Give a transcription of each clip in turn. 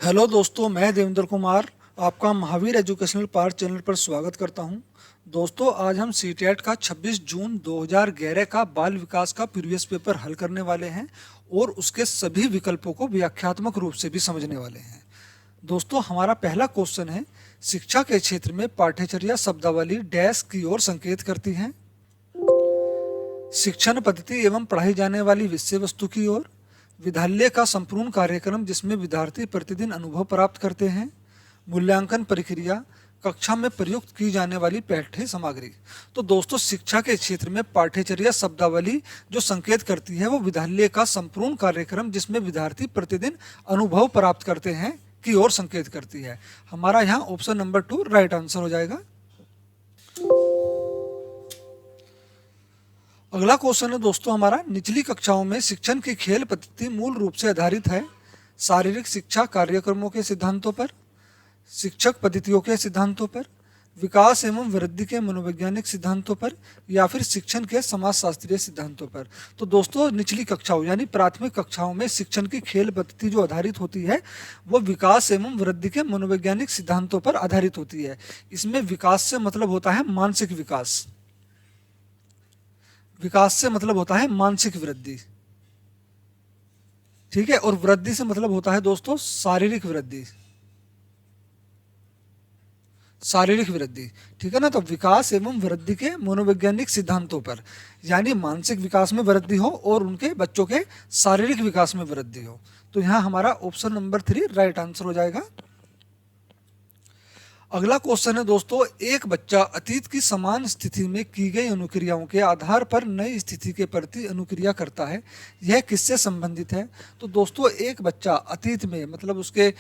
Hello दोस्तों, मैं देवेंद्र कुमार आपका महावीर एजुकेशनल पार्ट चैनल पर स्वागत करता हूं। दोस्तों, आज हम सीटेट का 26 जून 2011 का बाल विकास का प्रीवियस पेपर हल करने वाले हैं और उसके सभी विकल्पों को व्याख्यात्मक रूप से भी समझने वाले हैं। दोस्तों, हमारा पहला क्वेश्चन है, शिक्षा के क्षेत्र में पाठ्यचर्या शब्दावली डैश की ओर संकेत करती है। शिक्षण पद्धति एवं पढ़ाई जाने वाली विषय वस्तु की ओर। विद्यालय का संपूर्ण कार्यक्रम जिसमें विद्यार्थी प्रतिदिन अनुभव प्राप्त करते हैं। मूल्यांकन प्रक्रिया, कक्षा में प्रयुक्त की जाने वाली पाठ्य सामग्री। तो दोस्तों, शिक्षा के क्षेत्र में पाठ्यचर्या शब्दावली जो संकेत करती है वो विद्यालय का संपूर्ण कार्यक्रम जिसमें विद्यार्थी प्रतिदिन अनुभव प्राप्त करते हैं की ओर संकेत करती है। हमारा यहाँ ऑप्शन नंबर 2 राइट आंसर हो जाएगा। अगला क्वेश्चन है दोस्तों हमारा, निचली कक्षाओं में शिक्षण की खेल पद्धति मूल रूप से आधारित है शारीरिक शिक्षा कार्यक्रमों के सिद्धांतों पर, शिक्षक पद्धतियों के सिद्धांतों पर, विकास एवं वृद्धि के मनोवैज्ञानिक सिद्धांतों पर, या फिर शिक्षण के समाजशास्त्रीय सिद्धांतों पर। तो दोस्तों, निचली कक्षाओं यानी प्राथमिक कक्षाओं में शिक्षण की खेल पद्धति जो आधारित होती है वो विकास एवं वृद्धि के मनोवैज्ञानिक सिद्धांतों पर आधारित होती है। इसमें विकास से मतलब होता है मानसिक विकास, विकास से मतलब होता है मानसिक वृद्धि, ठीक है, और वृद्धि से मतलब होता है दोस्तों शारीरिक वृद्धि, शारीरिक वृद्धि, ठीक है ना। तो विकास एवं वृद्धि के मनोवैज्ञानिक सिद्धांतों पर, यानी मानसिक विकास में वृद्धि हो और उनके बच्चों के शारीरिक विकास में वृद्धि हो। तो यहाँ हमारा ऑप्शन नंबर 3 राइट आंसर हो जाएगा। अगला क्वेश्चन है दोस्तों, एक बच्चा अतीत की समान स्थिति में की गई अनुक्रियाओं के आधार पर नई स्थिति के प्रति अनुक्रिया करता है, यह किससे संबंधित है। तो दोस्तों, एक बच्चा अतीत में मतलब उसके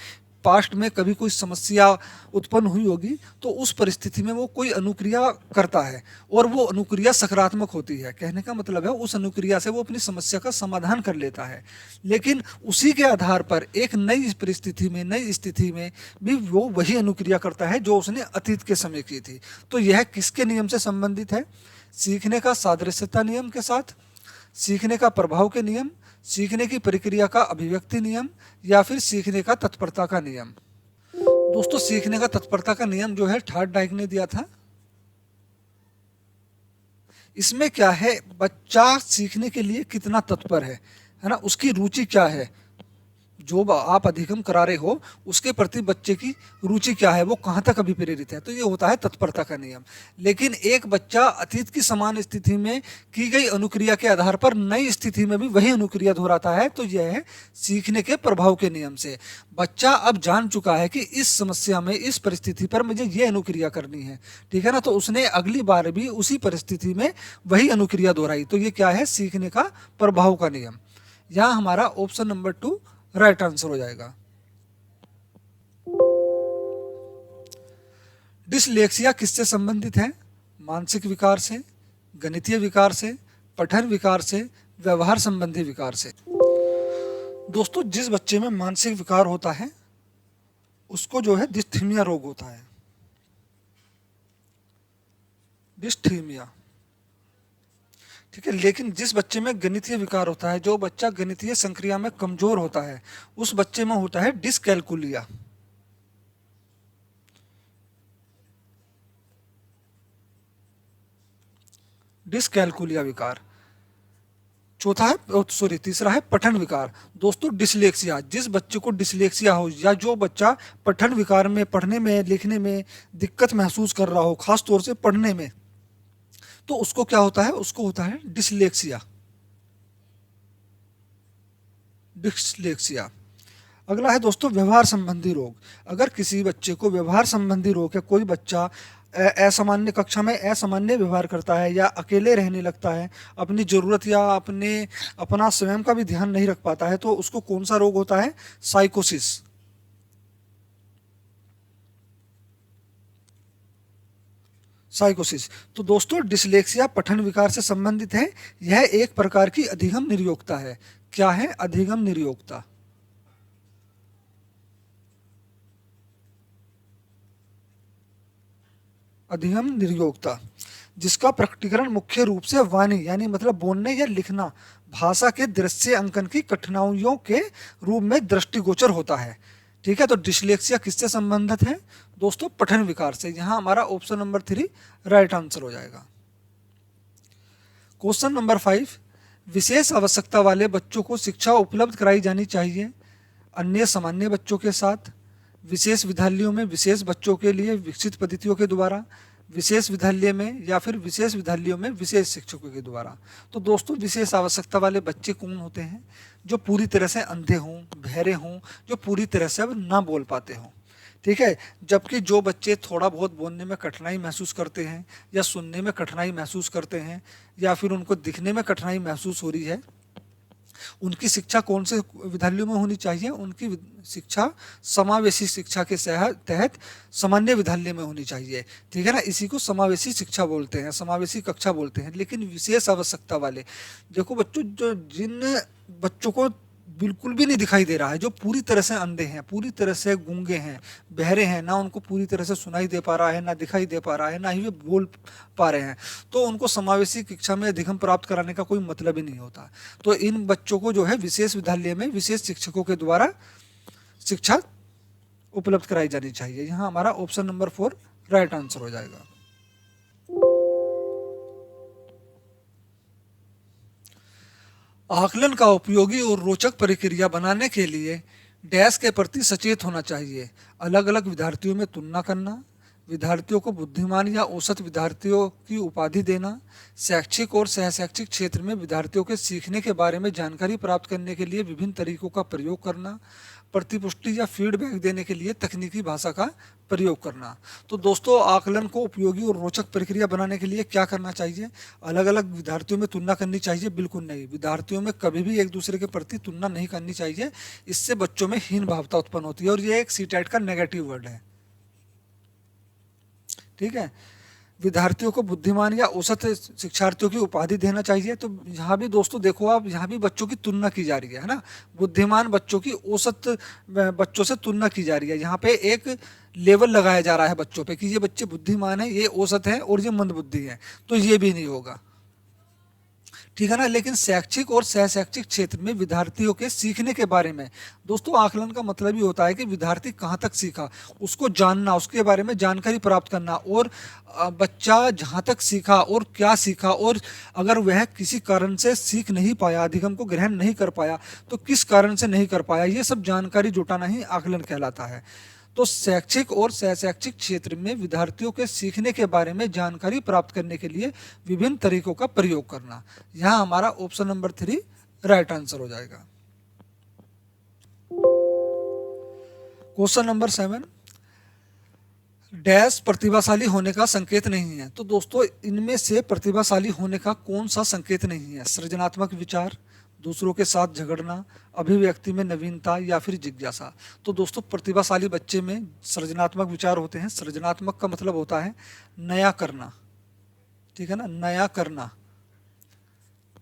पास्ट में कभी कोई समस्या उत्पन्न हुई होगी तो उस परिस्थिति में वो कोई अनुक्रिया करता है और वो अनुक्रिया सकारात्मक होती है। कहने का मतलब है उस अनुक्रिया से वो अपनी समस्या का समाधान कर लेता है, लेकिन उसी के आधार पर एक नई परिस्थिति में नई स्थिति में भी वो वही अनुक्रिया करता है जो उसने अतीत के समय की थी। तो यह किसके नियम से संबंधित है? सीखने का सादृश्यता नियम के साथ, सीखने का प्रभाव के नियम, सीखने की प्रक्रिया का अभिव्यक्ति नियम, या फिर सीखने का तत्परता का नियम। दोस्तों, सीखने का तत्परता का नियम जो है थॉर्न डाइक ने दिया था। इसमें क्या है, बच्चा सीखने के लिए कितना तत्पर है ना, उसकी रुचि क्या है, जो आप अधिगम करा रहे हो उसके प्रति बच्चे की रुचि क्या है, वो कहाँ तक अभिप्रेरित है। तो ये होता है तत्परता का नियम। लेकिन एक बच्चा अतीत की समान स्थिति में की गई अनुक्रिया के आधार पर नई स्थिति में भी वही अनुक्रिया दोहराता है, तो यह है सीखने के प्रभाव के नियम से। बच्चा अब जान चुका है कि इस समस्या में इस परिस्थिति पर मुझे ये अनुक्रिया करनी है, ठीक है ना, तो उसने अगली बार भी उसी परिस्थिति में वही अनुक्रिया दोहराई। तो ये क्या है, सीखने का प्रभाव का नियम। यहाँ हमारा ऑप्शन नंबर 2 राइट आंसर हो जाएगा। डिसलेक्सिया किससे संबंधित है? मानसिक विकार से, गणितीय विकार से, पठन विकार से, व्यवहार संबंधी विकार से। दोस्तों, जिस बच्चे में मानसिक विकार होता है उसको जो है डिस्थीमिया रोग होता है, डिस्थीमिया, ठीक है। लेकिन जिस बच्चे में गणितीय विकार होता है, जो बच्चा गणितीय संक्रिया में कमजोर होता है, उस बच्चे में होता है डिसकैलकुलिया। डिसकैलकुलिया विकार। चौथा है तीसरा है पठन विकार। दोस्तों, डिसलेक्सिया, जिस बच्चे को डिसलेक्सिया हो या जो बच्चा पठन विकार में पढ़ने में लिखने में दिक्कत महसूस कर रहा हो, खास तौर से पढ़ने में, तो उसको क्या होता है, उसको होता है डिसलेक्सिया, डिसलेक्सिया। अगला है दोस्तों व्यवहार संबंधी रोग। अगर किसी बच्चे को व्यवहार संबंधी रोग है, कोई बच्चा असामान्य कक्षा में असामान्य व्यवहार करता है या अकेले रहने लगता है, अपनी जरूरत या अपना स्वयं का भी ध्यान नहीं रख पाता है, तो उसको कौन सा रोग होता है? साइकोसिस। साइकोसिस। तो दोस्तों, डिसलेक्सिया पठन विकार से संबंधित है। यह एक प्रकार की अधिगम निर्योग्यता है। क्या है? अधिगम निर्योग्यता। अधिगम निर्योग्यता जिसका प्रकटीकरण मुख्य रूप से वाणी यानी मतलब बोलने या लिखना, भाषा के दृश्य अंकन की कठिनाइयों के रूप में दृष्टिगोचर होता है। ठीक है, तो डिसलेक्सिया किससे संबंधित है दोस्तों? पठन विकार से। यहाँ हमारा ऑप्शन नंबर 3 राइट आंसर हो जाएगा। क्वेश्चन नंबर 5, विशेष आवश्यकता वाले बच्चों को शिक्षा उपलब्ध कराई जानी चाहिए अन्य सामान्य बच्चों के साथ, विशेष विद्यालयों में विशेष बच्चों के लिए विकसित पद्धतियों के द्वारा, विशेष विद्यालय में या फिर विशेष विद्यालयों में विशेष शिक्षकों के द्वारा। तो दोस्तों विशेष आवश्यकता वाले बच्चे कौन होते हैं? जो पूरी तरह से अंधे हों, बहरे हों, जो पूरी तरह से अब ना बोल पाते हों। ठीक है, जबकि जो बच्चे थोड़ा बहुत बोलने में कठिनाई महसूस करते हैं या सुनने में कठिनाई महसूस करते हैं या फिर उनको दिखने में कठिनाई महसूस हो रही है, उनकी शिक्षा कौन से विद्यालयों में होनी चाहिए? उनकी शिक्षा समावेशी शिक्षा के तहत सामान्य विद्यालय में होनी चाहिए। ठीक है ना, इसी को समावेशी शिक्षा बोलते हैं, समावेशी कक्षा बोलते हैं। लेकिन विशेष आवश्यकता वाले, देखो बच्चों, जो जिन बच्चों को बिल्कुल भी नहीं दिखाई दे रहा है, जो पूरी तरह से अंधे हैं, पूरी तरह से गूंगे हैं, बहरे हैं, ना उनको पूरी तरह से सुनाई दे पा रहा है, ना दिखाई दे पा रहा है, ना ही वे बोल पा रहे हैं, तो उनको समावेशी शिक्षा में अधिगम प्राप्त कराने का कोई मतलब ही नहीं होता। तो इन बच्चों को जो है विशेष विद्यालय में विशेष शिक्षकों के द्वारा शिक्षा उपलब्ध कराई जानी चाहिए। यहाँ हमारा ऑप्शन नंबर 4 राइट आंसर हो जाएगा। आकलन का उपयोगी और रोचक प्रक्रिया बनाने के लिए डैश के प्रति सचेत होना चाहिए। अलग अलग विद्यार्थियों में तुलना करना, विद्यार्थियों को बुद्धिमान या औसत विद्यार्थियों की उपाधि देना, शैक्षिक और सहशैक्षिक क्षेत्र में विद्यार्थियों के सीखने के बारे में जानकारी प्राप्त करने के लिए विभिन्न तरीकों का प्रयोग करना, प्रतिपुष्टि या फीडबैक देने के लिए तकनीकी भाषा का प्रयोग करना। तो दोस्तों आकलन को उपयोगी और रोचक प्रक्रिया बनाने के लिए क्या करना चाहिए? अलग अलग विद्यार्थियों में तुलना करनी चाहिए? बिल्कुल नहीं, विद्यार्थियों में कभी भी एक दूसरे के प्रति तुलना नहीं करनी चाहिए। इससे बच्चों में हीन भावता उत्पन्न होती है और ये एक सीटेट का नेगेटिव वर्ड है। ठीक है, विद्यार्थियों को बुद्धिमान या औसत शिक्षार्थियों की उपाधि देना चाहिए। तो यहाँ भी दोस्तों देखो आप, यहाँ भी बच्चों की तुलना की जा रही है ना, बुद्धिमान बच्चों की औसत बच्चों से तुलना की जा रही है। यहाँ पे एक लेवल लगाया जा रहा है बच्चों पे कि ये बच्चे बुद्धिमान है, ये औसत है और ये मंद बुद्धि है, तो ये भी नहीं होगा। ठीक है ना, लेकिन शैक्षिक और सहशैक्षिक क्षेत्र में विद्यार्थियों के सीखने के बारे में, दोस्तों आकलन का मतलब ही होता है कि विद्यार्थी कहाँ तक सीखा, उसको जानना, उसके बारे में जानकारी प्राप्त करना, और बच्चा जहाँ तक सीखा और क्या सीखा, और अगर वह किसी कारण से सीख नहीं पाया, अधिगम को ग्रहण नहीं कर पाया, तो किस कारण से नहीं कर पाया, ये सब जानकारी जुटाना ही आकलन कहलाता है। तो शैक्षिक और सहशैक्षिक क्षेत्र में विद्यार्थियों के सीखने के बारे में जानकारी प्राप्त करने के लिए विभिन्न तरीकों का प्रयोग करना। यहाँ हमारा ऑप्शन नंबर 3 राइट आंसर हो जाएगा। क्वेश्चन नंबर 7, डैश प्रतिभाशाली होने का संकेत नहीं है। तो दोस्तों इनमें से प्रतिभाशाली होने का कौन सा संकेत नहीं है? सृजनात्मक विचार, दूसरों के साथ झगड़ना, अभिव्यक्ति में नवीनता या फिर जिज्ञासा। तो दोस्तों प्रतिभाशाली बच्चे में सृजनात्मक विचार होते हैं। सृजनात्मक का मतलब होता है नया करना। ठीक है ना, नया करना,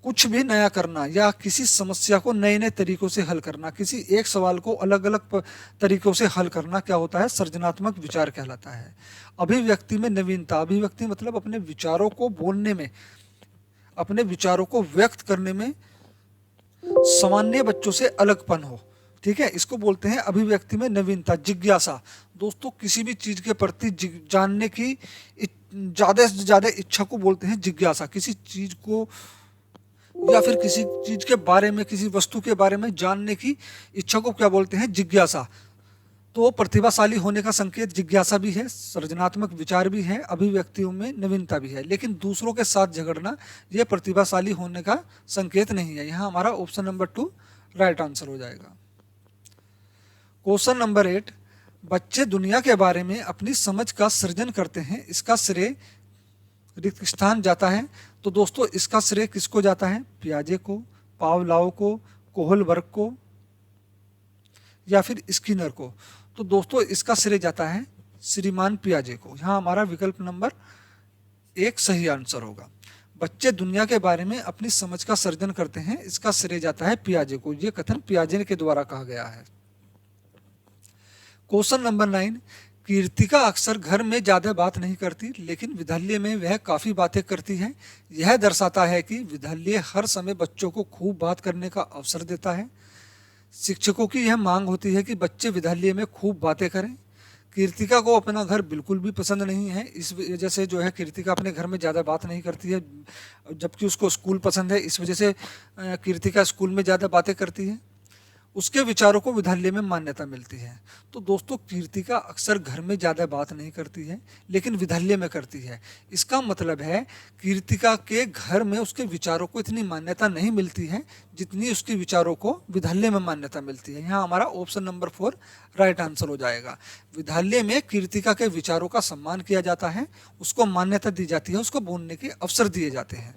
कुछ भी नया करना या किसी समस्या को नए नए तरीकों से हल करना, किसी एक सवाल को अलग अलग तरीकों से हल करना क्या होता है? सृजनात्मक विचार कहलाता है। अभिव्यक्ति में नवीनता, अभिव्यक्ति मतलब अपने विचारों को बोलने में, अपने विचारों को व्यक्त करने में सामान्य बच्चों से अलगपन हो। ठीक है, इसको बोलते हैं अभिव्यक्ति में नवीनता। जिज्ञासा, दोस्तों किसी भी चीज के प्रति जानने की ज्यादा से ज्यादा इच्छा को बोलते हैं जिज्ञासा। किसी चीज को या फिर किसी चीज के बारे में, किसी वस्तु के बारे में जानने की इच्छा को क्या बोलते हैं? जिज्ञासा। तो प्रतिभाशाली होने का संकेत जिज्ञासा भी है, सृजनात्मक विचार भी है, अभिव्यक्तियों में नवीनता भी है। लेकिन दूसरों के साथ झगड़ना यह प्रतिभाशाली होने का संकेत नहीं है। यहाँ हमारा ऑप्शन नंबर 2 राइट आंसर हो जाएगा। क्वेश्चन नंबर 8, बच्चे दुनिया के बारे में अपनी समझ का सृजन करते हैं, इसका श्रेय रिक्त स्थान जाता है। तो दोस्तों इसका श्रेय किसको जाता है? पियाजे को, पावलोव को, कोहलबर्ग को या फिर स्किनर को। तो दोस्तों इसका श्रेय जाता है श्रीमान पियाजे को। यहाँ हमारा विकल्प नंबर 1 सही आंसर होगा। बच्चे दुनिया के बारे में अपनी समझ का सृजन करते हैं, इसका श्रेय जाता है पियाजे को। ये कथन पियाजे के द्वारा कहा गया है। क्वेश्चन नंबर 9, कीर्तिका अक्सर घर में ज्यादा बात नहीं करती, लेकिन विद्यालय में वह काफी बातें करती है। यह दर्शाता है कि विद्यालय हर समय बच्चों को खूब बात करने का अवसर देता है। शिक्षकों की यह मांग होती है कि बच्चे विद्यालय में खूब बातें करें। कीर्तिका को अपना घर बिल्कुल भी पसंद नहीं है, इस वजह से जो है कीर्तिका अपने घर में ज़्यादा बात नहीं करती है, जबकि उसको स्कूल पसंद है। इस वजह से कीर्तिका स्कूल में ज़्यादा बातें करती है। उसके विचारों को विद्यालय में मान्यता मिलती है। तो दोस्तों कीर्तिका अक्सर घर में ज़्यादा बात नहीं करती है, लेकिन विद्यालय में करती है। इसका मतलब है कीर्तिका के घर में उसके विचारों को इतनी मान्यता नहीं मिलती है जितनी उसके विचारों को विद्यालय में मान्यता मिलती है। यहाँ हमारा ऑप्शन नंबर 4 राइट आंसर हो जाएगा। विद्यालय में कीर्तिका के विचारों का सम्मान किया जाता है, उसको मान्यता दी जाती है, उसको बोलने के अवसर दिए जाते हैं।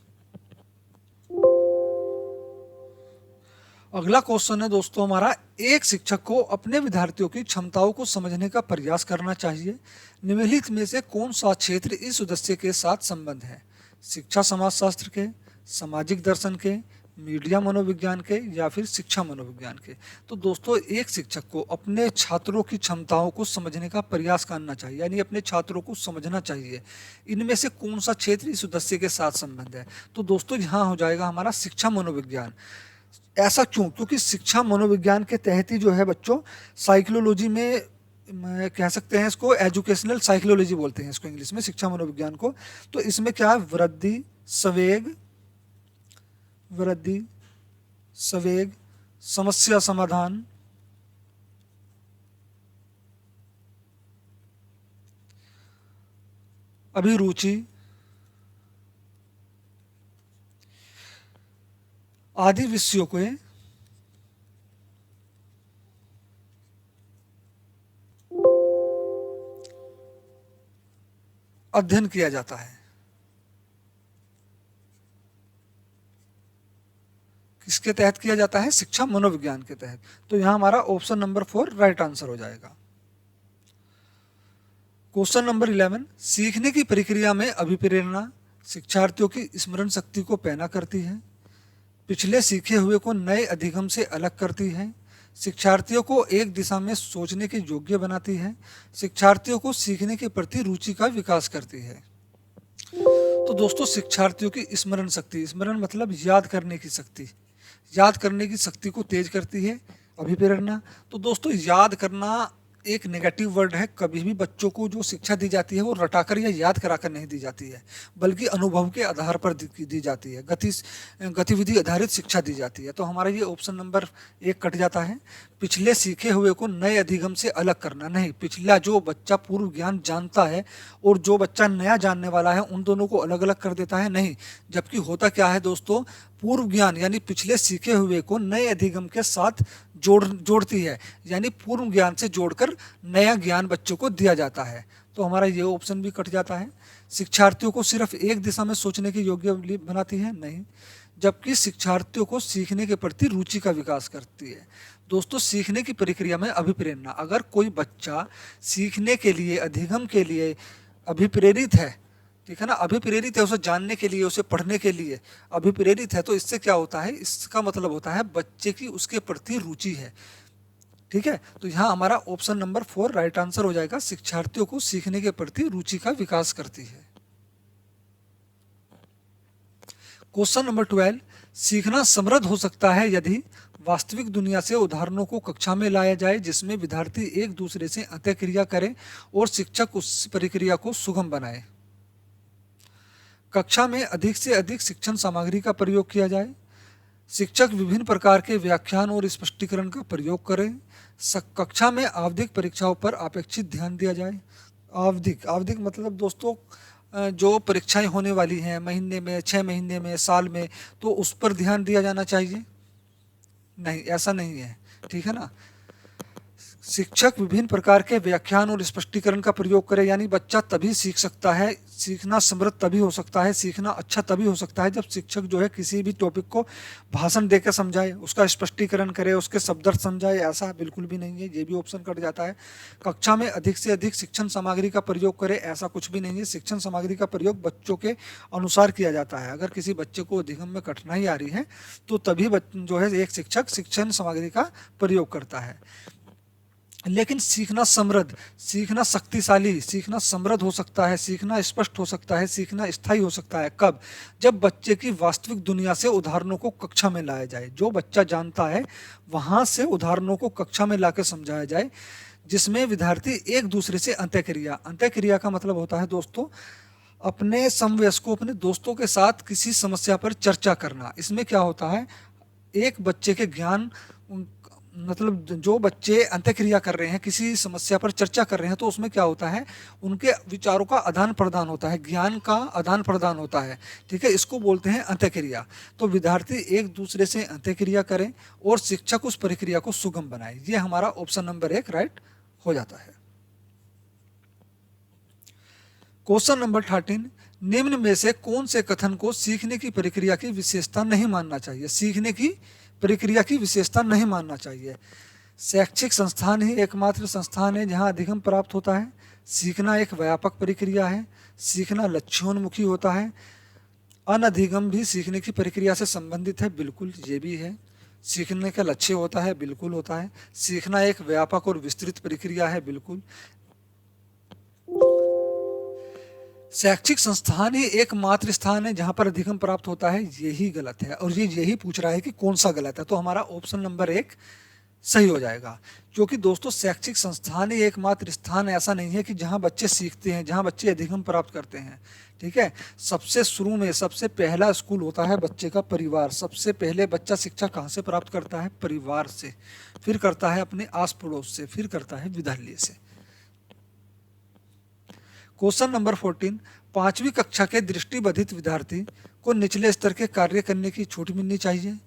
अगला क्वेश्चन है दोस्तों हमारा, एक शिक्षक को अपने विद्यार्थियों की क्षमताओं को समझने का प्रयास करना चाहिए। निम्नलिखित में से कौन सा क्षेत्र इस उद्देश्य के साथ संबंध है? शिक्षा समाजशास्त्र के, सामाजिक दर्शन के, मीडिया मनोविज्ञान के, या फिर शिक्षा मनोविज्ञान के। तो दोस्तों एक शिक्षक को अपने छात्रों की क्षमताओं को समझने का प्रयास करना चाहिए, यानी अपने छात्रों को समझना चाहिए। इनमें से कौन सा क्षेत्र इस उद्देश्य के साथ संबंध है? तो दोस्तों यहाँ हो जाएगा हमारा शिक्षा मनोविज्ञान। ऐसा क्यों? क्योंकि शिक्षा मनोविज्ञान के तहत ही जो है बच्चों साइकोलॉजी में, कह सकते हैं इसको एजुकेशनल साइकोलॉजी बोलते हैं इसको इंग्लिश में, शिक्षा मनोविज्ञान को। तो इसमें क्या है, वृद्धि संवेग समस्या समाधान, अभिरुचि आदि विषयों को अध्ययन किया जाता है। किसके तहत किया जाता है? शिक्षा मनोविज्ञान के तहत। तो यहां हमारा ऑप्शन नंबर 4 राइट आंसर हो जाएगा। क्वेश्चन नंबर 11, सीखने की प्रक्रिया में अभिप्रेरणा शिक्षार्थियों की स्मरण शक्ति को पैना करती है, पिछले सीखे हुए को नए अधिगम से अलग करती है, शिक्षार्थियों को एक दिशा में सोचने के योग्य बनाती है, शिक्षार्थियों को सीखने के प्रति रुचि का विकास करती है। तो दोस्तों शिक्षार्थियों की स्मरण शक्ति, स्मरण मतलब याद करने की शक्ति, याद करने की शक्ति को तेज करती है अभिप्रेरणा। तो दोस्तों याद करना एक नेगेटिव वर्ड है। कभी भी बच्चों को जो शिक्षा दी जाती है वो रटाकर या याद कराकर नहीं दी जाती है, बल्कि अनुभव के आधार पर दी जाती है, गतिविधि आधारित शिक्षा दी जाती है। तो हमारा ये ऑप्शन नंबर 1 कट जाता है। पिछले सीखे हुए को नए अधिगम से अलग करना, नहीं, पिछला जो बच्चा पूर्व ज्ञान जानता है और जो बच्चा नया जानने वाला है उन दोनों को अलग अलग कर देता है, नहीं। जबकि होता क्या है दोस्तों, पूर्व ज्ञान यानी पिछले सीखे हुए को नए अधिगम के साथ जोड़ती है, यानी पूर्व ज्ञान से जोड़कर नया ज्ञान बच्चों को दिया जाता है। तो हमारा ये ऑप्शन भी कट जाता है। शिक्षार्थियों को सिर्फ एक दिशा में सोचने के योग्य बनाती है, नहीं, जबकि शिक्षार्थियों को सीखने के प्रति रुचि का विकास करती है। दोस्तों सीखने की प्रक्रिया में अभिप्रेरणा, अगर कोई बच्चा सीखने के लिए, अधिगम के लिए अभिप्रेरित है, ठीक है ना, अभिप्रेरित है, उसे जानने के लिए, उसे पढ़ने के लिए अभिप्रेरित है, तो इससे क्या होता है, इसका मतलब होता है बच्चे की उसके प्रति रुचि है। ठीक है, तो यहाँ हमारा ऑप्शन नंबर 4 राइट आंसर हो जाएगा। शिक्षार्थियों को सीखने के प्रति रुचि का विकास करती है। क्वेश्चन नंबर 12, सीखना समृद्ध हो सकता है यदि वास्तविक दुनिया से उदाहरणों को कक्षा में लाया जाए जिसमें विद्यार्थी एक दूसरे से अंतःक्रिया करें और शिक्षक उस प्रक्रिया को सुगम बनाए। कक्षा में अधिक से अधिक शिक्षण सामग्री का प्रयोग किया जाए, शिक्षक विभिन्न प्रकार के व्याख्यान और स्पष्टीकरण का प्रयोग करें, कक्षा में आवधिक परीक्षाओं पर अपेक्षित ध्यान दिया जाए। आवधिक मतलब दोस्तों जो परीक्षाएं होने वाली हैं महीने में, 6 महीने में, साल में, तो उस पर ध्यान दिया जाना चाहिए, नहीं, ऐसा नहीं है, ठीक है ना। शिक्षक विभिन्न प्रकार के व्याख्यान और स्पष्टीकरण का प्रयोग करे, यानी बच्चा तभी सीख सकता है, सीखना समृद्ध तभी हो सकता है, सीखना अच्छा तभी हो सकता है जब शिक्षक जो है किसी भी टॉपिक को भाषण देकर समझाए, उसका स्पष्टीकरण करे, उसके शब्दार्थ समझाए, ऐसा बिल्कुल भी नहीं है, ये भी ऑप्शन कट जाता है। कक्षा में अधिक से अधिक शिक्षण सामग्री का प्रयोग करे, ऐसा कुछ भी नहीं है। शिक्षण सामग्री का प्रयोग बच्चों के अनुसार किया जाता है। अगर किसी बच्चे को अधिगम में कठिनाई आ रही है तो तभी जो है एक शिक्षक शिक्षण सामग्री का प्रयोग करता है। लेकिन सीखना समृद्ध, सीखना शक्तिशाली, सीखना समृद्ध हो सकता है, सीखना स्पष्ट हो सकता है, सीखना स्थायी हो सकता है। कब? जब बच्चे की वास्तविक दुनिया से उदाहरणों को कक्षा में लाया जाए। जो बच्चा जानता है वहां से उदाहरणों को कक्षा में लाकर समझाया जाए, जिसमें विद्यार्थी एक दूसरे से अंतःक्रिया, अंतःक्रिया का मतलब होता है दोस्तों अपने समवयस्कों, अपने दोस्तों के साथ किसी समस्या पर चर्चा करना। इसमें क्या होता है, एक बच्चे के ज्ञान मतलब जो बच्चे अंतःक्रिया कर रहे हैं, किसी समस्या पर चर्चा कर रहे हैं, तो उसमें क्या होता है, उनके विचारों का आदान प्रदान होता है, ज्ञान का आदान प्रदान होता है। ठीक है, इसको बोलते हैं अंतःक्रिया। तो विद्यार्थी एक दूसरे से अंतःक्रिया करें और शिक्षक उस प्रक्रिया को सुगम बनाए। ये हमारा ऑप्शन नंबर 1 राइट हो जाता है। क्वेश्चन नंबर 13, निम्न में से कौन से कथन को सीखने की प्रक्रिया की विशेषता नहीं मानना चाहिए? सीखने की प्रक्रिया की विशेषता नहीं मानना चाहिए। शैक्षिक संस्थान ही एकमात्र संस्थान है जहां अधिगम प्राप्त होता है। सीखना एक व्यापक प्रक्रिया है। सीखना लक्ष्योन्मुखी होता है। अनधिगम भी सीखने की प्रक्रिया से संबंधित है, बिल्कुल ये भी है। सीखने का लक्ष्य होता है, बिल्कुल होता है। सीखना एक व्यापक और विस्तृत प्रक्रिया है, बिल्कुल। शैक्षिक संस्थान ही एकमात्र स्थान है जहां पर अधिगम प्राप्त होता है, यही गलत है। और ये यही पूछ रहा है कि कौन सा गलत है, तो हमारा ऑप्शन नंबर 1 सही हो जाएगा। क्योंकि दोस्तों शैक्षिक संस्थान ही एकमात्र स्थान ऐसा नहीं है कि जहां बच्चे सीखते हैं, जहां बच्चे अधिगम प्राप्त करते हैं। ठीक है, सबसे शुरू में सबसे पहला स्कूल होता है बच्चे का परिवार। सबसे पहले बच्चा शिक्षा कहाँ से प्राप्त करता है? परिवार से, फिर करता है अपने आस पड़ोस से, फिर करता है विद्यालय से। क्वेश्चन नंबर 14, 5वीं कक्षा के दृष्टिबाधित विद्यार्थी को निचले स्तर के कार्य करने की छूट मिलनी चाहिए।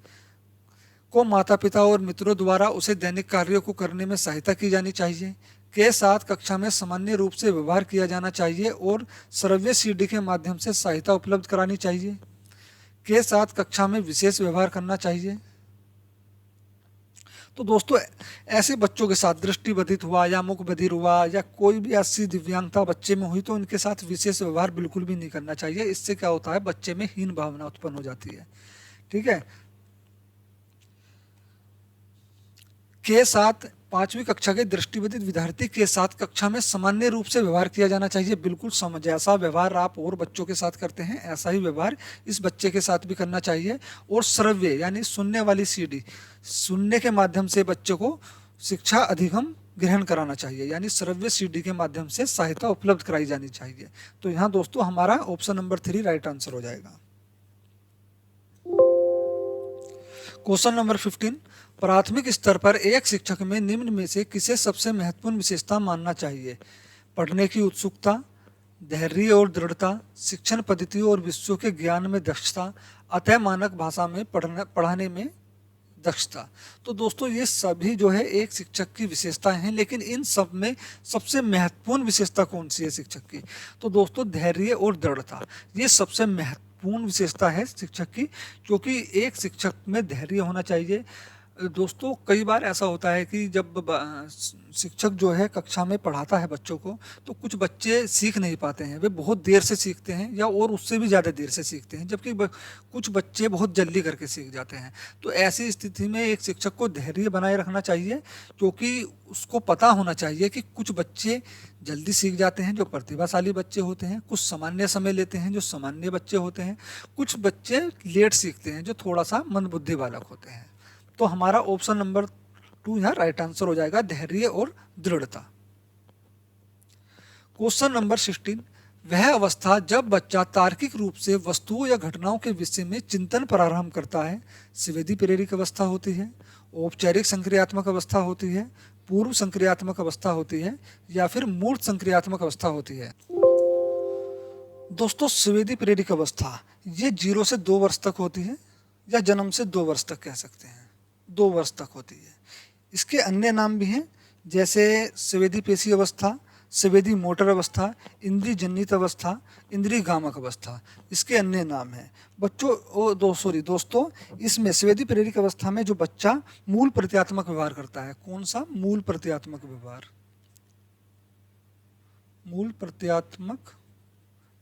को माता पिता और मित्रों द्वारा उसे दैनिक कार्यों को करने में सहायता की जानी चाहिए। के साथ कक्षा में सामान्य रूप से व्यवहार किया जाना चाहिए और श्रव्य सीडी के माध्यम से सहायता उपलब्ध करानी चाहिए। के साथ कक्षा में विशेष व्यवहार करना चाहिए। तो दोस्तों ऐसे बच्चों के साथ दृष्टिबाधित हुआ या मूक बधिर हुआ या कोई भी ऐसी दिव्यांगता बच्चे में हुई, तो इनके साथ विशेष व्यवहार बिल्कुल भी नहीं करना चाहिए। इससे क्या होता है, बच्चे में हीन भावना उत्पन्न हो जाती है। ठीक है, के साथ 5वीं कक्षा के दृष्टिबाधित विद्यार्थी के साथ कक्षा में सामान्य रूप से व्यवहार किया जाना चाहिए। बिल्कुल जैसा व्यवहार आप और बच्चों के साथ करते हैं ऐसा ही व्यवहार इस बच्चे के साथ भी करना चाहिए। और श्रव्य यानी सुनने वाली सीडी, सुनने के माध्यम से बच्चे को शिक्षा अधिगम ग्रहण कराना चाहिए, यानी श्रव्य सीडी के माध्यम से सहायता उपलब्ध कराई जानी चाहिए। तो यहाँ दोस्तों हमारा ऑप्शन नंबर 3 राइट आंसर हो जाएगा। क्वेश्चन नंबर 15, प्राथमिक स्तर पर एक शिक्षक में निम्न में से किसे सबसे महत्वपूर्ण विशेषता मानना चाहिए? पढ़ने की उत्सुकता, धैर्य और दृढ़ता, शिक्षण पद्धतियों और विषयों के ज्ञान में दक्षता, अतः मानक भाषा में पढ़ाने में दक्षता। तो दोस्तों ये सभी जो है एक शिक्षक की विशेषताएं हैं, लेकिन इन सब में सबसे महत्वपूर्ण विशेषता कौन सी है शिक्षक की? तो दोस्तों धैर्य और दृढ़ता, ये सबसे महत्वपूर्ण विशेषता है शिक्षक की, क्योंकि एक शिक्षक में धैर्य होना चाहिए। दोस्तों कई बार ऐसा होता है कि जब शिक्षक जो है कक्षा में पढ़ाता है बच्चों को, तो कुछ बच्चे सीख नहीं पाते हैं, वे बहुत देर से सीखते हैं या और उससे भी ज़्यादा देर से सीखते हैं, जबकि कुछ बच्चे बहुत जल्दी करके सीख जाते हैं। तो ऐसी स्थिति में एक शिक्षक को धैर्य बनाए रखना चाहिए, क्योंकि उसको पता होना चाहिए कि कुछ बच्चे जल्दी सीख जाते हैं जो प्रतिभाशाली बच्चे होते हैं, कुछ सामान्य समय लेते हैं जो सामान्य बच्चे होते हैं, कुछ बच्चे लेट सीखते हैं जो थोड़ा सा मंदबुद्धि बालक होते हैं। तो हमारा ऑप्शन नंबर 2 यहाँ राइट आंसर हो जाएगा, धैर्य और दृढ़ता। क्वेश्चन नंबर 16, वह अवस्था जब बच्चा तार्किक रूप से वस्तुओं या घटनाओं के विषय में चिंतन प्रारंभ करता है, संवेदी प्रेरित अवस्था होती है, औपचारिक संक्रियात्मक अवस्था होती है, पूर्व संक्रियात्मक अवस्था होती है, या फिर मूर्त संक्रियात्मक अवस्था होती है? दोस्तों संवेदी प्रेरित अवस्था ये 0 से 2 वर्ष तक होती है, या जन्म से 2 वर्ष तक कह सकते हैं, 2 वर्ष तक होती है। इसके अन्य नाम भी हैं, जैसे संवेदी पेशी अवस्था, संवेदी मोटर अवस्था, इंद्रिय जनित अवस्था, इंद्रिय गामक अवस्था, इसके अन्य नाम हैं दोस्तों इसमें संवेदी प्रेरित अवस्था में जो बच्चा मूल प्रत्यात्मक व्यवहार करता है, कौन सा? मूल प्रत्यात्मक व्यवहार, मूल प्रत्यात्मक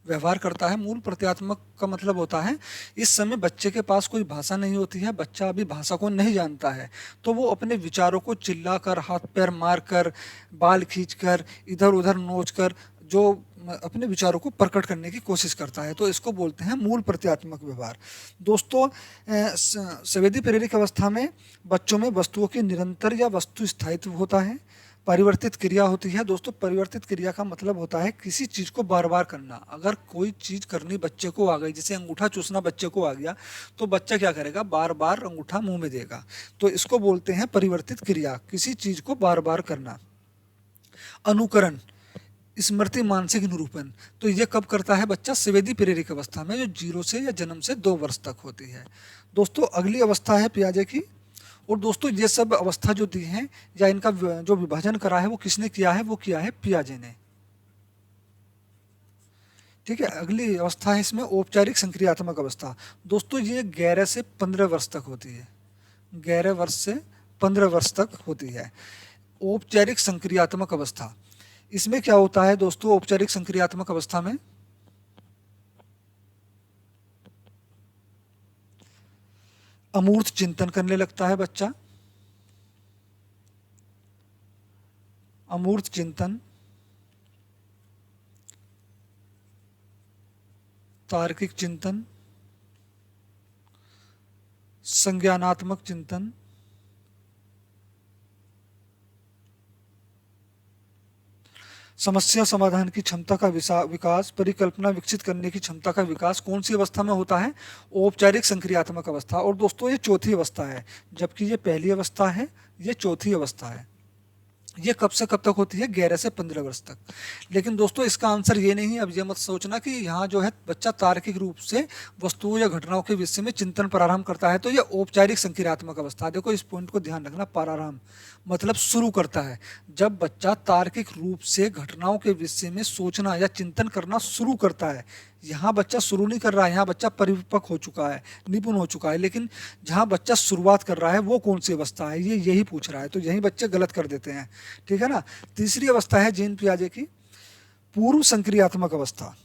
व्यवहार करता है। मूल प्रत्यात्मक का मतलब होता है इस समय बच्चे के पास कोई भाषा नहीं होती है, बच्चा अभी भाषा को नहीं जानता है, तो वो अपने विचारों को चिल्लाकर, हाथ पैर मारकर, बाल खींचकर, इधर उधर नोचकर जो अपने विचारों को प्रकट करने की कोशिश करता है, तो इसको बोलते हैं मूल प्रत्यात्मक व्यवहार। दोस्तों, संवेदी प्रेरित अवस्था में बच्चों में वस्तुओं की निरंतर या वस्तु स्थायित्व होता है। परिवर्तित क्रिया होती है। दोस्तों, परिवर्तित क्रिया का मतलब होता है किसी चीज को बार बार करना। अगर कोई चीज करनी बच्चे को आ गई, जैसे अंगूठा चूसना बच्चे को आ गया, तो बच्चा क्या करेगा, बार बार अंगूठा मुंह में देगा। तो इसको बोलते हैं परिवर्तित क्रिया, किसी चीज को बार बार करना। अनुकरण, स्मृति, मानसिक निरूपण, तो ये कब करता है बच्चा, संवेदी प्रेरित अवस्था में, जो 0 से या जन्म से 2 वर्ष तक होती है। दोस्तों, अगली अवस्था है पियाजे की। और दोस्तों, ये सब अवस्था जो दी है या इनका जो विभाजन करा है वो किसने किया है, वो किया है पियाजे ने। ठीक है, अगली अवस्था है इसमें औपचारिक संक्रियात्मक अवस्था। दोस्तों, ये 11 से 15 वर्ष तक होती है। 11 वर्ष से 15 वर्ष तक होती है औपचारिक संक्रियात्मक अवस्था। इसमें क्या होता है दोस्तों, औपचारिक संक्रियात्मक अवस्था में अमूर्त चिंतन करने लगता है बच्चा। अमूर्त चिंतन, तार्किक चिंतन, संज्ञानात्मक चिंतन, समस्या समाधान की क्षमता का विकास, परिकल्पना विकसित करने की क्षमता का विकास कौन सी अवस्था में होता है, औपचारिक संक्रियात्मक अवस्था। और दोस्तों, ये चौथी अवस्था है, जबकि ये पहली अवस्था है, ये चौथी अवस्था है। ये कब से कब तक होती है, 11 से 15 वर्ष तक। लेकिन दोस्तों, इसका आंसर ये नहीं है। अब ये मत सोचना कि यहाँ जो है बच्चा तार्किक रूप से वस्तुओं या घटनाओं के विषय में चिंतन प्रारंभ करता है, तो ये औपचारिक संक्रियात्मक अवस्था। देखो, इस पॉइंट को ध्यान रखना, प्रारंभ मतलब शुरू करता है। जब बच्चा तार्किक रूप से घटनाओं के विषय में सोचना या चिंतन करना शुरू करता है, यहाँ बच्चा शुरू नहीं कर रहा है, यहाँ बच्चा परिपक्व हो चुका है, निपुण हो चुका है। लेकिन जहाँ बच्चा शुरुआत कर रहा है वो कौन सी अवस्था है, ये यही पूछ रहा है, तो यही बच्चे गलत कर देते हैं। ठीक है ना। तीसरी अवस्था है जीन पियाजे की पूर्व संक्रियात्मक अवस्था।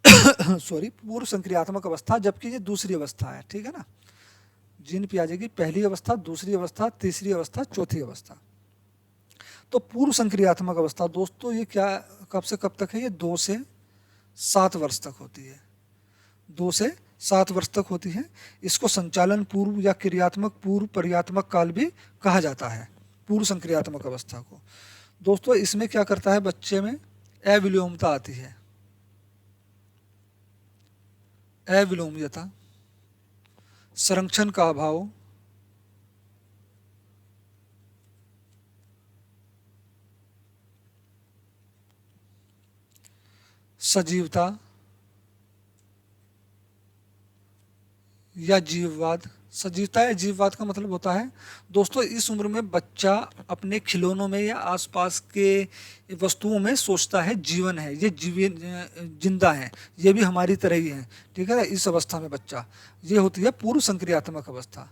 सॉरी, पूर्व संक्रियात्मक अवस्था, जबकि ये दूसरी अवस्था है। ठीक है ना। जीन पियाजे की पहली अवस्था, दूसरी अवस्था, तीसरी अवस्था, चौथी अवस्था। तो पूर्व संक्रियात्मक अवस्था दोस्तों, ये क्या कब से कब तक है, ये 2 से 7 वर्ष तक होती है। 2 से 7 वर्ष तक होती है। इसको संचालन पूर्व या क्रियात्मक पूर्व पर्यात्मक काल भी कहा जाता है, पूर्व संक्रियात्मक अवस्था को। दोस्तों, इसमें क्या करता है, बच्चे में अविलोम्यता आती है। अविलोम्यता, संरक्षण का अभाव, सजीवता या जीववाद। सजीवता या जीववाद का मतलब होता है दोस्तों, इस उम्र में बच्चा अपने खिलौनों में या आसपास के वस्तुओं में सोचता है जीवन है, ये जीवन जिंदा है, ये भी हमारी तरह ही है। ठीक है, इस अवस्था में बच्चा, ये होती है पूर्व संक्रियात्मक अवस्था।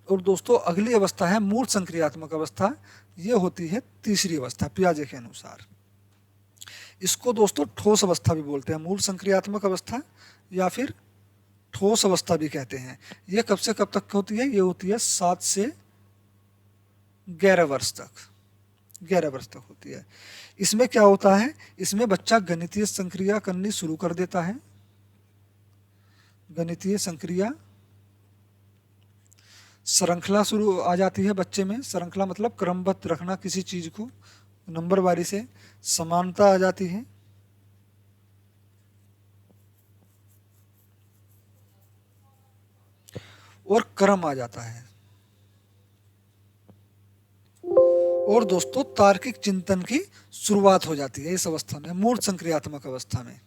और दोस्तों, अगली अवस्था है मूल संक्रियात्मक अवस्था। ये होती है तीसरी अवस्था पियाजे के अनुसार। इसको दोस्तों ठोस अवस्था भी बोलते हैं, मूल संक्रियात्मक अवस्था या फिर ठोस अवस्था भी कहते हैं। ये कब से कब तक होती है, ये होती है 7 से 11 वर्ष तक। 11 वर्ष तक होती है। इसमें क्या होता है, इसमें बच्चा गणितीय संक्रिया करनी शुरू कर देता है। गणितीय संक्रिया, श्रृंखला शुरू आ जाती है बच्चे में। श्रृंखला मतलब क्रमबद्ध रखना किसी चीज को नंबरवारी से। समानता आ जाती है। और क्रम आ जाता है। और दोस्तों, तार्किक चिंतन की शुरुआत हो जाती है इस अवस्था में, मूर्त संक्रियात्मक अवस्था में।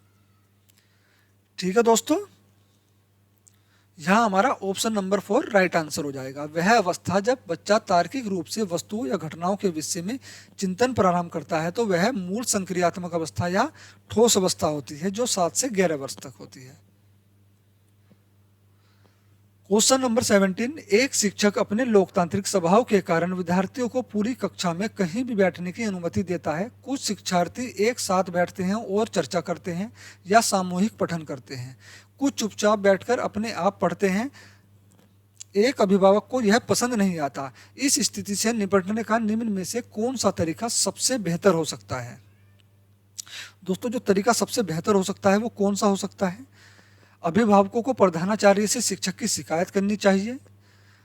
ठीक है दोस्तों, यहाँ हमारा ऑप्शन नंबर 4 राइट आंसर हो जाएगा। वह अवस्था जब बच्चा तार्किक रूप से वस्तुओं या घटनाओं के विषय में चिंतन प्रारंभ करता है, तो वह मूल संक्रियात्मक अवस्था या ठोस अवस्था होती है, जो 7 से 11 वर्ष तक होती है। क्वेश्चन नंबर 17, एक शिक्षक अपने लोकतांत्रिक स्वभाव के कारण विद्यार्थियों को पूरी कक्षा में कहीं भी बैठने की अनुमति देता है। कुछ शिक्षार्थी एक साथ बैठते हैं और चर्चा करते हैं या सामूहिक पठन करते हैं। कुछ चुपचाप बैठकर अपने आप पढ़ते हैं। एक अभिभावक को यह पसंद नहीं आता। इस स्थिति से निपटने का निम्न में से कौन सा तरीका सबसे बेहतर हो सकता है? दोस्तों, जो तरीका सबसे बेहतर हो सकता है वो कौन सा हो सकता है? अभिभावकों को प्रधानाचार्य से शिक्षक की शिकायत करनी चाहिए।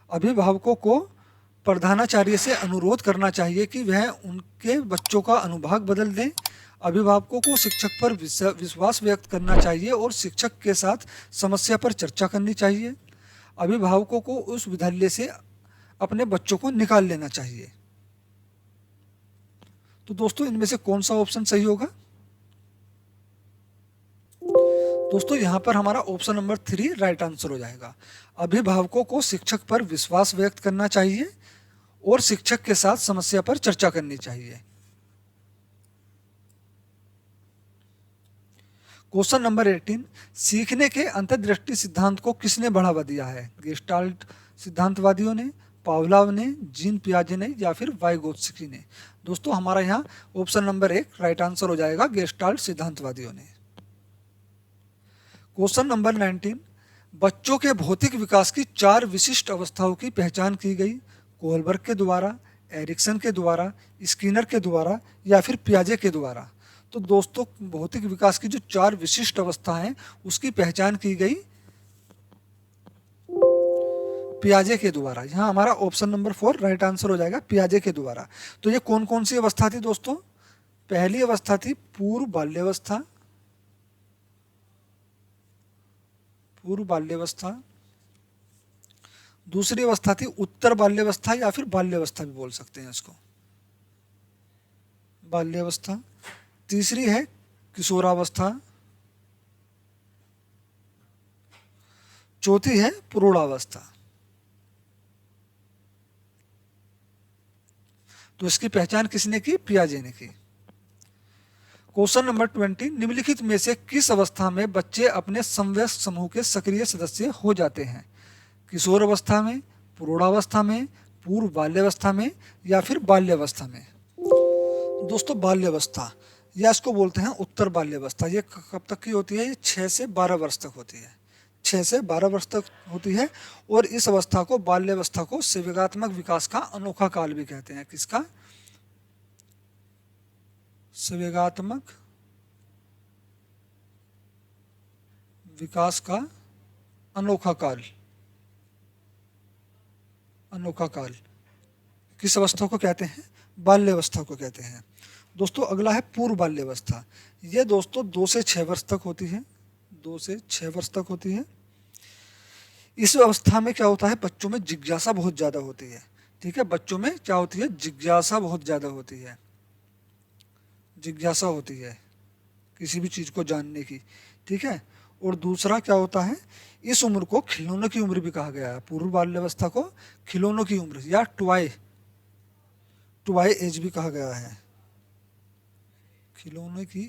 अभिभावकों को प्रधानाचार्य से अनुरोध करना चाहिए कि वह उनके बच्चों का अनुभाग बदल दें। अभिभावकों को शिक्षक पर विश्वास व्यक्त करना चाहिए और शिक्षक के साथ समस्या पर चर्चा करनी चाहिए। अभिभावकों को उस विद्यालय से अपने बच्चों को निकाल लेना चाहिए। तो दोस्तों, इनमें से कौन सा ऑप्शन सही होगा? दोस्तों, यहाँ पर हमारा ऑप्शन नंबर 3 राइट आंसर हो जाएगा। अभिभावकों को शिक्षक पर विश्वास व्यक्त करना चाहिए और शिक्षक के साथ समस्या पर चर्चा करनी चाहिए। क्वेश्चन नंबर 18, सीखने के अंतर्दृष्टि सिद्धांत को किसने बढ़ावा दिया है? गेस्टाल्ट सिद्धांतवादियों ने, पावलोव ने, जीन पियाजे ने या फिर वाइगोत्स्की ने? दोस्तों, हमारा यहाँ ऑप्शन नंबर 1 राइट आंसर हो जाएगा, गेस्टाल्ट सिद्धांतवादियों ने। क्वेश्चन नंबर 19, बच्चों के भौतिक विकास की 4 विशिष्ट अवस्थाओं की पहचान की गई। कोहलबर्ग के द्वारा, एरिक्सन के द्वारा, स्किनर के द्वारा या फिर पियाजे के द्वारा? तो दोस्तों, भौतिक विकास की जो 4 विशिष्ट अवस्था हैं उसकी पहचान की गई पियाजे के द्वारा। यहाँ हमारा ऑप्शन नंबर 4 राइट आंसर हो जाएगा, पियाजे के द्वारा। तो ये कौन कौन सी अवस्था थी दोस्तों? पहली अवस्था थी पूर्व बाल्यावस्था, पूर्व बाल्यावस्था। दूसरी अवस्था थी उत्तर बाल्यावस्था या फिर बाल्यावस्था भी बोल सकते हैं इसको, बाल्यावस्था। तीसरी है किशोरावस्था। चौथी है प्रौढ़ावस्था। तो इसकी पहचान किसने की? पियाजे ने की। क्वेश्चन नंबर 20, निम्नलिखित में से किस अवस्था में बच्चे अपने समवयस्क समूह के सक्रिय सदस्य हो जाते हैं? किशोर अवस्था में, प्रौढ़ावस्था में, पूर्व बाल्यावस्था में या फिर बाल्यावस्था में? दोस्तों, बाल्यावस्था या इसको बोलते हैं उत्तर बाल्यावस्था। ये कब तक की होती है? ये 6 से 12 वर्ष तक होती है। 6 से 12 वर्ष तक होती है और इस अवस्था को, बाल्यावस्था को, संवेगात्मक विकास का अनोखा काल भी कहते हैं। किसका? संवेगात्मक विकास का अनोखा काल। अनोखा काल किस अवस्था को कहते हैं? बाल्यावस्था को कहते हैं। दोस्तों, अगला है पूर्व बाल्यावस्था। ये दोस्तों 2 से 6 वर्ष तक होती है। 2 से 6 वर्ष तक होती है। इस अवस्था में क्या होता है? बच्चों में जिज्ञासा बहुत ज़्यादा होती है। ठीक है, बच्चों में क्या होती है? जिज्ञासा बहुत ज़्यादा होती है। जिज्ञासा होती है किसी भी चीज़ को जानने की। ठीक है, और दूसरा क्या होता है? इस उम्र को खिलौनों की उम्र भी कहा गया है। पूर्व बाल्यावस्था को खिलौनों की उम्र या टॉय एज भी कहा गया है। खिलौने की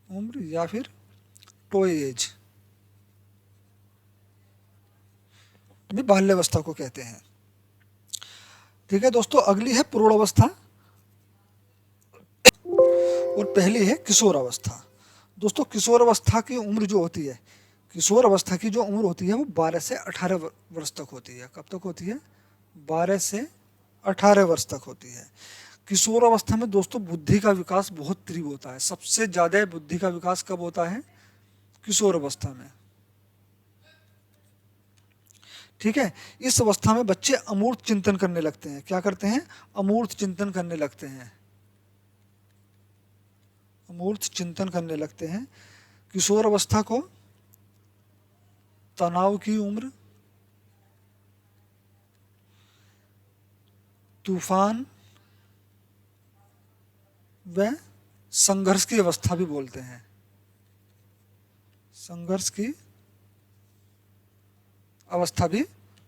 उम्र या फिर टॉय एज भी बाल्यावस्था को कहते हैं। ठीक है दोस्तों, अगली है प्रौढ़ावस्था और पहली है किशोर अवस्था। दोस्तों, किशोर अवस्था की उम्र जो होती है, किशोर अवस्था की जो उम्र होती है वो 12 से 18 वर्ष तक होती है। कब तक होती है? 12 से 18 वर्ष तक होती है। किशोर अवस्था में दोस्तों बुद्धि का विकास बहुत तीव्र होता है। सबसे ज़्यादा बुद्धि का विकास कब होता है? किशोर अवस्था में। ठीक है, इस अवस्था में बच्चे अमूर्त चिंतन करने लगते हैं। क्या करते हैं? अमूर्त चिंतन करने लगते हैं। अमूर्त चिंतन करने लगते हैं। किशोर अवस्था को तनाव की उम्र, तूफान व संघर्ष की अवस्था भी बोलते हैं। संघर्ष की अवस्था भी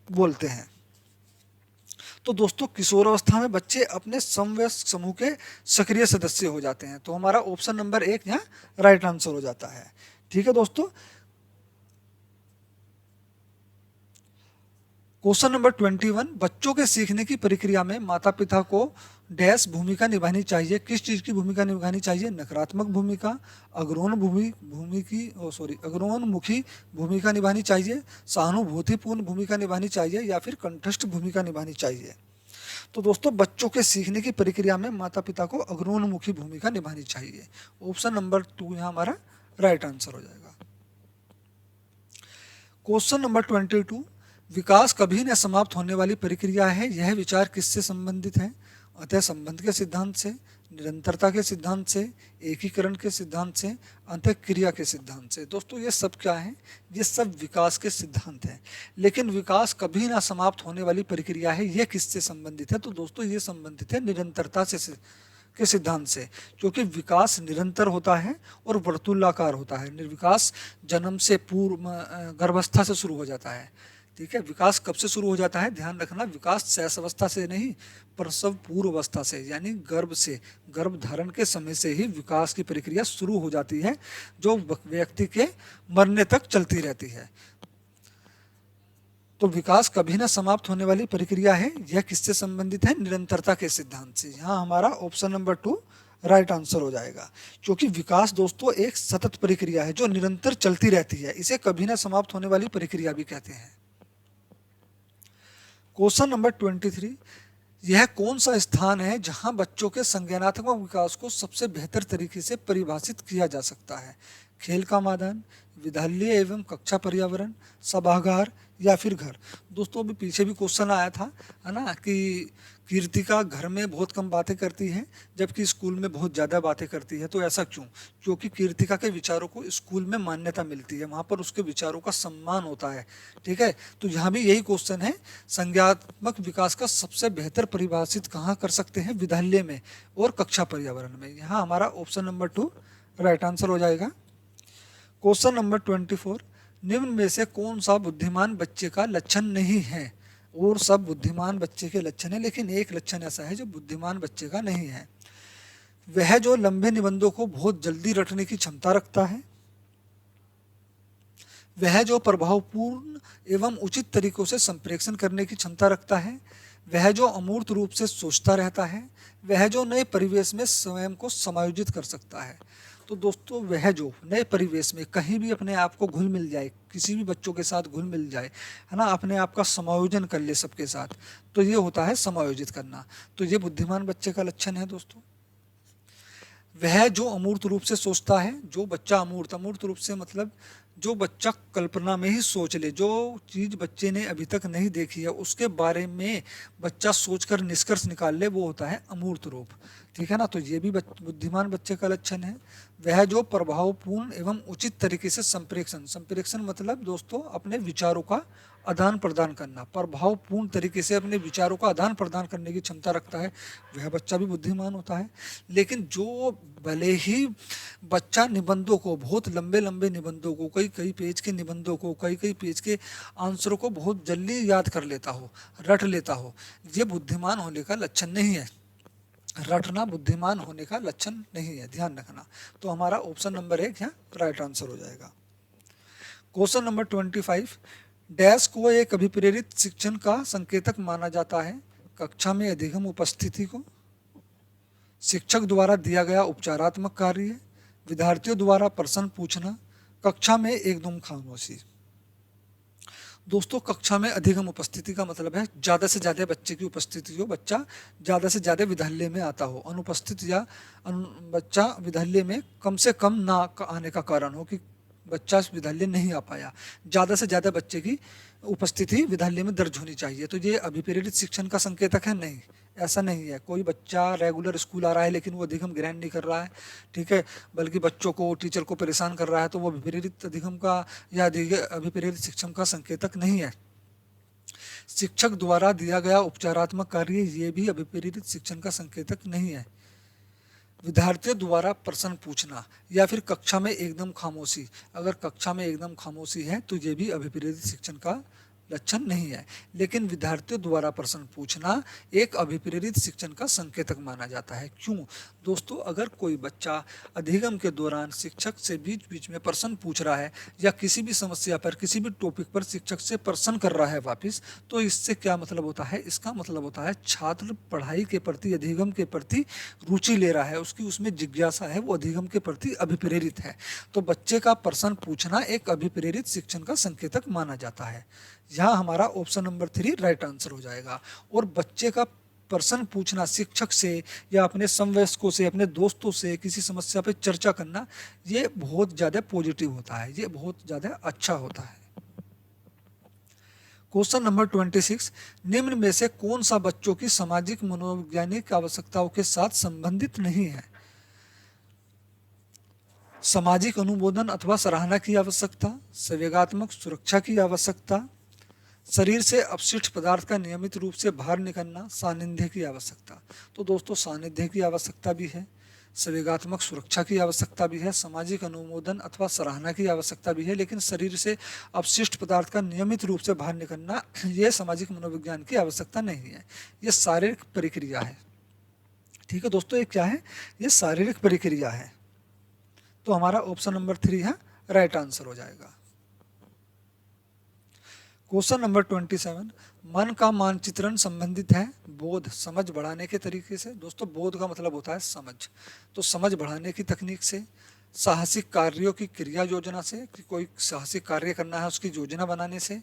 बोलते हैं। तो दोस्तों, किशोर अवस्था में बच्चे अपने समवयस्क समूह के सक्रिय सदस्य हो जाते हैं। तो हमारा ऑप्शन नंबर 1 यहाँ राइट आंसर हो जाता है। ठीक है दोस्तों, क्वेश्चन नंबर 21, बच्चों के सीखने की प्रक्रिया में माता पिता को डैश भूमिका निभानी चाहिए। किस चीज की भूमिका निभानी चाहिए? नकारात्मक भूमिका, अग्रोन्मुखी भूमिका निभानी चाहिए, सहानुभूतिपूर्ण भूमिका निभानी चाहिए, या फिर कंठस्थ भूमिका निभानी चाहिए। तो दोस्तों, बच्चों के सीखने की प्रक्रिया में माता पिता को अग्रोन्मुखी भूमिका निभानी चाहिए। ऑप्शन नंबर 2 यहाँ हमारा राइट आंसर हो जाएगा। क्वेश्चन नंबर 22, विकास कभी न समाप्त होने वाली प्रक्रिया है, यह विचार किससे संबंधित है? अतः संबंध के सिद्धांत से, निरंतरता के सिद्धांत से, एकीकरण के सिद्धांत से, अंतः क्रिया के सिद्धांत से। दोस्तों, ये सब क्या है? ये सब विकास के सिद्धांत हैं। लेकिन विकास कभी ना समाप्त होने वाली प्रक्रिया है, यह किससे संबंधित है? तो दोस्तों, ये संबंधित है निरंतरता से के सिद्धांत से, क्योंकि विकास निरंतर होता है और वर्तुलाकार होता है। विकास जन्म से पूर्व गर्भावस्था से शुरू हो जाता है। ठीक है, विकास कब से शुरू हो जाता है? ध्यान रखना, विकास शैशवावस्था से नहीं, प्रसव पूर्व अवस्था से, यानी गर्भ से, गर्भ धारण के समय से ही विकास की प्रक्रिया शुरू हो जाती है, जो व्यक्ति के मरने तक चलती रहती है। तो विकास कभी ना समाप्त होने वाली प्रक्रिया है, यह किससे संबंधित है? निरंतरता के सिद्धांत से। यहाँ हमारा ऑप्शन नंबर 2 राइट आंसर हो जाएगा, क्योंकि विकास दोस्तों एक सतत प्रक्रिया है जो निरंतर चलती रहती है। इसे कभी ना समाप्त होने वाली प्रक्रिया भी कहते हैं। क्वेश्चन नंबर 23, यह कौन सा स्थान है जहां बच्चों के संज्ञानात्मक विकास को सबसे बेहतर तरीके से परिभाषित किया जा सकता है? खेल का मैदान, विद्यालय एवं कक्षा पर्यावरण, सभागार, या फिर घर। दोस्तों, अभी पीछे भी क्वेश्चन आया था, है ना, कि कीर्तिका घर में बहुत कम बातें करती है जबकि स्कूल में बहुत ज़्यादा बातें करती है। तो ऐसा क्यों? क्योंकि कीर्तिका के विचारों को स्कूल में मान्यता मिलती है, वहाँ पर उसके विचारों का सम्मान होता है। ठीक है, तो यहाँ भी यही क्वेश्चन है, संज्ञानात्मक विकास का सबसे बेहतर परिभाषित कहाँ कर सकते हैं? विद्यालय में और कक्षा पर्यावरण में। यहाँ हमारा ऑप्शन नंबर 2 राइट आंसर हो जाएगा। क्वेश्चन नंबर 24, निम्न में से कौन सा बुद्धिमान बच्चे का लक्षण नहीं है? और सब बुद्धिमान बच्चे के लक्षण है, लेकिन एक लक्षण ऐसा है जो बुद्धिमान बच्चे का नहीं है। वह जो लंबे निबंधों को बहुत जल्दी रटने की क्षमता रखता है, वह जो प्रभावपूर्ण एवं उचित तरीकों से संप्रेषण करने की क्षमता रखता है, वह जो अमूर्त रूप से सोचता रहता है, वह जो नए परिवेश में स्वयं को समायोजित कर सकता है। तो दोस्तों, वह जो नए परिवेश में कहीं भी अपने आप को घुल मिल जाए, किसी भी बच्चों के साथ घुल मिल जाए, है ना, अपने आप का समायोजन कर ले सबके साथ, तो ये होता है समायोजित करना। तो ये बुद्धिमान बच्चे का लक्षण है दोस्तों। वह जो अमूर्त रूप से सोचता है, जो बच्चा अमूर्त रूप से मतलब जो बच्चा कल्पना में ही सोच ले, जो चीज बच्चे ने अभी तक नहीं देखी है उसके बारे में बच्चा सोचकर निष्कर्ष निकाल ले, वो होता है अमूर्त रूप। ठीक है ना, तो ये भी बुद्धिमान बच्चे का लक्षण है। वह जो प्रभावपूर्ण एवं उचित तरीके से संप्रेषण मतलब दोस्तों अपने विचारों का आदान प्रदान करना, प्रभावपूर्ण तरीके से अपने विचारों का आदान प्रदान करने की क्षमता रखता है, वह बच्चा भी बुद्धिमान होता है। लेकिन जो भले ही बच्चा निबंधों को, बहुत लंबे लंबे निबंधों को, कई कई पेज के निबंधों को, कई कई पेज के आंसरों को बहुत जल्दी याद कर लेता हो, रट लेता हो, ये बुद्धिमान होने का लक्षण नहीं है। रटना बुद्धिमान होने का लक्षण नहीं है, ध्यान रखना। तो हमारा ऑप्शन नंबर 1 यहाँ राइट आंसर हो जाएगा। क्वेश्चन नंबर 25, डैश को एक अभिप्रेरित शिक्षण का संकेतक माना जाता है? कक्षा में अधिगम उपस्थिति को, शिक्षक द्वारा दिया गया उपचारात्मक कार्य, विद्यार्थियों द्वारा प्रश्न पूछना, कक्षा में एकदम खामोशी। दोस्तों, कक्षा में अधिगम उपस्थिति का मतलब है ज़्यादा से ज़्यादा बच्चे की उपस्थिति हो, बच्चा ज़्यादा से ज़्यादा विद्यालय में आता हो। अनुपस्थित या बच्चा विद्यालय में कम से कम ना आने का कारण हो कि बच्चा विद्यालय नहीं आ पाया। ज़्यादा से ज़्यादा बच्चे की उपस्थिति विद्यालय में दर्ज होनी चाहिए। तो ये अभिप्रेरित शिक्षण का संकेतक है? नहीं, ऐसा नहीं है। कोई बच्चा रेगुलर स्कूल आ रहा है लेकिन वो अधिगम ग्रहण नहीं कर रहा है, ठीक है, बल्कि बच्चों को, टीचर को परेशान कर रहा है, तो वो अभिप्रेरित अधिगम का या अभिप्रेरित शिक्षण का संकेतक नहीं है। शिक्षक द्वारा दिया गया उपचारात्मक कार्य, ये भी अभिप्रेरित शिक्षण का संकेतक नहीं है। विद्यार्थियों द्वारा प्रश्न पूछना या फिर कक्षा में एकदम खामोशी, अगर कक्षा में एकदम खामोशी है तो ये भी अभिप्रेरित शिक्षण का लक्षण नहीं है, लेकिन विद्यार्थियों द्वारा प्रश्न पूछना एक अभिप्रेरित शिक्षण का संकेतक माना जाता है। क्यों दोस्तों, अगर कोई बच्चा अधिगम के दौरान शिक्षक से बीच बीच में प्रश्न पूछ रहा है या किसी भी समस्या पर, किसी भी टॉपिक पर शिक्षक से प्रश्न कर रहा है वापिस, तो इससे क्या मतलब होता है? इसका मतलब होता है छात्र पढ़ाई के प्रति, अधिगम के प्रति रुचि ले रहा है, उसकी उसमें जिज्ञासा है, वो अधिगम के प्रति अभिप्रेरित है। तो बच्चे का प्रश्न पूछना एक अभिप्रेरित शिक्षण का संकेतक माना जाता है। यहाँ हमारा ऑप्शन नंबर 3 राइट आंसर हो जाएगा। और बच्चे का प्रश्न पूछना शिक्षक से या अपने समवयस्कों से, अपने दोस्तों से किसी समस्या पर चर्चा करना, ये बहुत ज़्यादा पॉजिटिव होता है, ये बहुत ज़्यादा अच्छा होता है। क्वेश्चन नंबर 26, निम्न में से कौन सा बच्चों की सामाजिक मनोवैज्ञानिक आवश्यकताओं के साथ संबंधित नहीं है? सामाजिक अनुमोदन अथवा सराहना की आवश्यकता, संवेगात्मक सुरक्षा की आवश्यकता, शरीर से अपशिष्ट पदार्थ का नियमित रूप से बाहर निकलना, सानिध्य की आवश्यकता। तो दोस्तों सानिध्य की आवश्यकता भी है, संवेगात्मक सुरक्षा की आवश्यकता भी है, सामाजिक अनुमोदन अथवा सराहना की आवश्यकता भी है, लेकिन शरीर से अपशिष्ट पदार्थ का नियमित रूप से बाहर निकलना, यह सामाजिक मनोविज्ञान की आवश्यकता नहीं है, यह शारीरिक प्रक्रिया है। ठीक है दोस्तों, ये क्या है? ये शारीरिक प्रक्रिया है। तो हमारा ऑप्शन नंबर 3 है राइट आंसर हो जाएगा। क्वेश्चन नंबर 27, मन का मानचित्रण संबंधित है बोध, समझ बढ़ाने के तरीके से। दोस्तों बोध का मतलब होता है समझ, तो समझ बढ़ाने की तकनीक से, साहसिक कार्यों की क्रिया योजना से, कि कोई साहसिक कार्य करना है उसकी योजना बनाने से,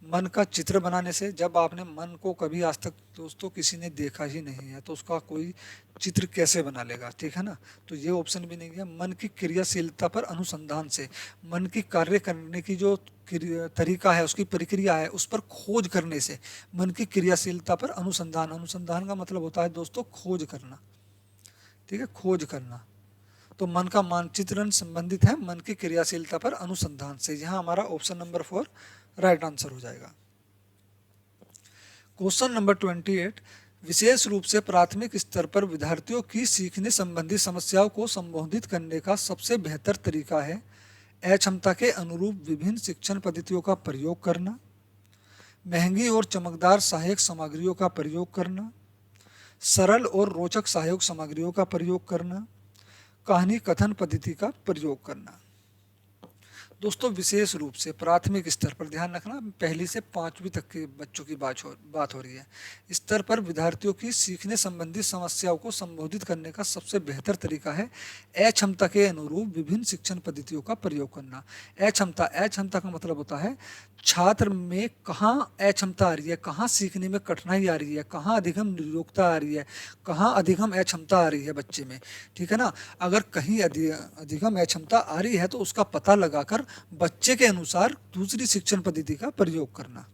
मन का चित्र बनाने से। जब आपने मन को कभी आज तक दोस्तों किसी ने देखा ही नहीं है तो उसका कोई चित्र कैसे बना लेगा? ठीक है ना, तो ये ऑप्शन भी नहीं है। मन की क्रियाशीलता पर अनुसंधान से, मन की कार्य करने की जो तरीका है, उसकी प्रक्रिया है, उस पर खोज करने से। मन की क्रियाशीलता पर अनुसंधान, अनुसंधान का मतलब होता है दोस्तों खोज करना। ठीक है, खोज करना। तो मन का मानचित्रण संबंधित है मन की क्रियाशीलता पर अनुसंधान से। यहाँ हमारा ऑप्शन नंबर 4 राइट आंसर हो जाएगा। क्वेश्चन नंबर 28, विशेष रूप से प्राथमिक स्तर पर विद्यार्थियों की सीखने संबंधी समस्याओं को संबोधित करने का सबसे बेहतर तरीका है अक्षमता के अनुरूप विभिन्न शिक्षण पद्धतियों का प्रयोग करना, महंगी और चमकदार सहायक सामग्रियों का प्रयोग करना, सरल और रोचक सहायक सामग्रियों का प्रयोग करना, कहानी कथन पद्धति का प्रयोग करना। दोस्तों विशेष रूप से प्राथमिक स्तर पर, ध्यान रखना पहली से 5वीं तक के बच्चों की बात हो रही है, स्तर पर विद्यार्थियों की सीखने संबंधी समस्याओं को संबोधित करने का सबसे बेहतर तरीका है अक्षमता के अनुरूप विभिन्न शिक्षण पद्धतियों का प्रयोग करना। अक्षमता का मतलब होता है छात्र में कहाँ अक्षमता आ रही है, कहाँ सीखने में कठिनाई आ रही है, कहाँ अधिगम निरोगता आ रही है, कहाँ अधिगम अक्षमता आ रही है बच्चे में। ठीक है ना, अगर कहीं अधिगम अक्षमता आ रही है तो उसका पता लगाकर बच्चे के अनुसार दूसरी शिक्षण पद्धति का प्रयोग करना।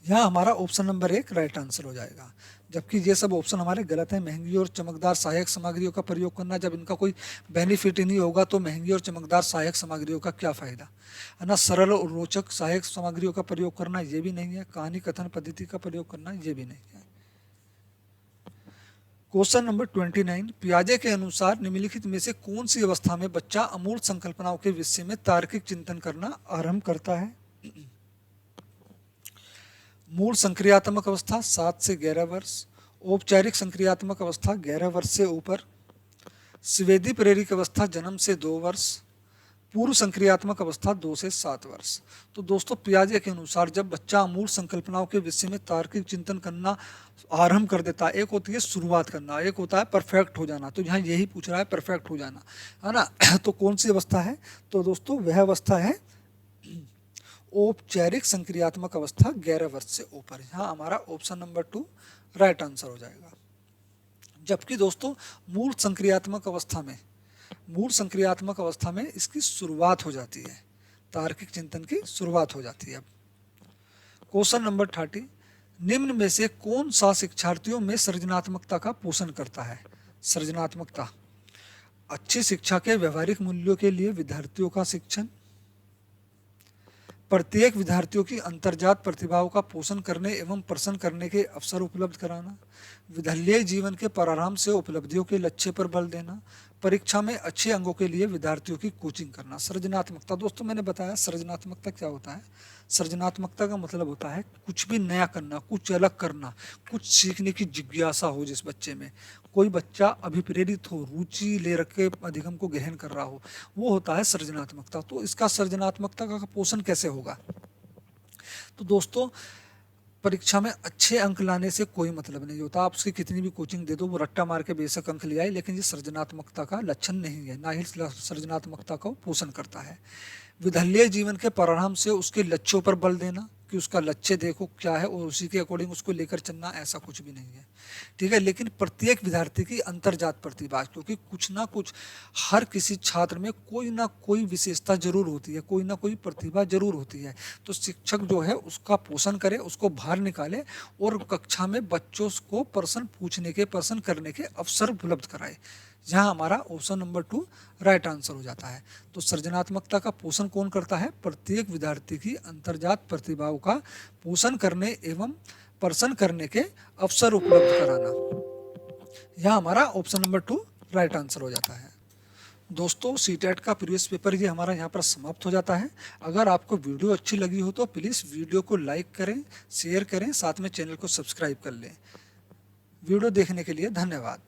यहाँ हमारा ऑप्शन नंबर 1 राइट आंसर हो जाएगा, जबकि ये सब ऑप्शन हमारे गलत हैं। महंगी और चमकदार सहायक सामग्रियों का प्रयोग करना, जब इनका कोई बेनिफिट ही नहीं होगा तो महंगी और चमकदार सहायक सामग्रियों का क्या फायदा है ना। सरल और रोचक सहायक सामग्रियों का प्रयोग करना, ये भी नहीं है। कहानी कथन पद्धति का प्रयोग करना, ये भी नहीं है। क्वेश्चन नंबर 29, पियाजे के अनुसार निम्नलिखित में से कौन सी अवस्था में बच्चा अमूर्त संकल्पनाओं के विषय में तार्किक चिंतन करना आरंभ करता है? मूल संक्रियात्मक अवस्था 7 से 11 वर्ष, औपचारिक संक्रियात्मक अवस्था 11 वर्ष से ऊपर, स्वेदी प्रेरिक अवस्था जन्म से 2 वर्ष, पूर्व संक्रियात्मक अवस्था 2 से 7 वर्ष। तो दोस्तों पियाजे के अनुसार जब बच्चा अमूल संकल्पनाओं के विषय में तार्किक चिंतन करना आरंभ कर देता है, एक होती है शुरुआत करना, एक होता है परफेक्ट हो जाना। तो यहाँ यही पूछ रहा है परफेक्ट हो जाना, है ना। तो कौन सी अवस्था है? तो दोस्तों वह अवस्था है औपचारिक संक्रियात्मक अवस्था 11 वर्ष से ऊपर। यहाँ हमारा ऑप्शन नंबर 2 राइट आंसर हो जाएगा। जबकि दोस्तों मूल संक्रियात्मक अवस्था में इसकी शुरुआत हो जाती है, तार्किक चिंतन की शुरुआत हो जाती है। क्वेश्चन नंबर 30, निम्न में से कौन सा शिक्षार्थियों में सृजनात्मकता का पोषण करता है? सृजनात्मकता, अच्छी शिक्षा के व्यवहारिक मूल्यों के लिए विद्यार्थियों का शिक्षण, प्रत्येक विद्यार्थियों की अंतर्जात प्रतिभाओं का पोषण करने एवं प्रश्न करने के अवसर उपलब्ध कराना, विद्यालय जीवन के प्रारंभ से उपलब्धियों के लक्ष्य पर बल देना, परीक्षा में अच्छे अंकों के लिए विद्यार्थियों की कोचिंग करना। सृजनात्मकता, दोस्तों मैंने बताया सृजनात्मकता क्या होता है। सृजनात्मकता का मतलब होता है कुछ भी नया करना, कुछ अलग करना, कुछ सीखने की जिज्ञासा हो जिस बच्चे में। कोई बच्चा अभिप्रेरित हो, रुचि ले रखे अधिगम को गहन कर रहा हो, वो होता है सृजनात्मकता। तो इसका सृजनात्मकता का पोषण कैसे होगा? तो दोस्तों परीक्षा में अच्छे अंक लाने से कोई मतलब नहीं होता। आप उसकी कितनी भी कोचिंग दे दो, वो रट्टा मार के बेशक अंक ले आए, लेकिन ये सृजनात्मकता का लक्षण नहीं है, ना ही सृजनात्मकता को पोषण करता है। विद्यालय जीवन के प्रारंभ से उसके लक्ष्यों पर बल देना कि उसका लक्ष्य देखो क्या है और उसी के अकॉर्डिंग उसको लेकर चलना, ऐसा कुछ भी नहीं है, ठीक है। लेकिन प्रत्येक विद्यार्थी की अंतर्जात प्रतिभा, क्योंकि कुछ ना कुछ हर किसी छात्र में कोई ना कोई विशेषता जरूर होती है, कोई ना कोई प्रतिभा जरूर होती है। तो शिक्षक जो है उसका पोषण करे, उसको बाहर निकाले और कक्षा में बच्चों को प्रश्न पूछने के, प्रश्न करने के अवसर उपलब्ध कराए। यहाँ हमारा ऑप्शन नंबर 2 राइट आंसर हो जाता है। तो सृजनात्मकता का पोषण कौन करता है? प्रत्येक विद्यार्थी की अंतर्जात प्रतिभाओं का पोषण करने एवं प्रश्न करने के अवसर उपलब्ध कराना। यहाँ हमारा ऑप्शन नंबर 2 राइट आंसर हो जाता है। दोस्तों सीटेट का प्रीवियस पेपर ये हमारा यहाँ पर समाप्त हो जाता है। अगर आपको वीडियो अच्छी लगी हो तो प्लीज़ वीडियो को लाइक करें, शेयर करें, साथ में चैनल को सब्सक्राइब कर लें। वीडियो देखने के लिए धन्यवाद।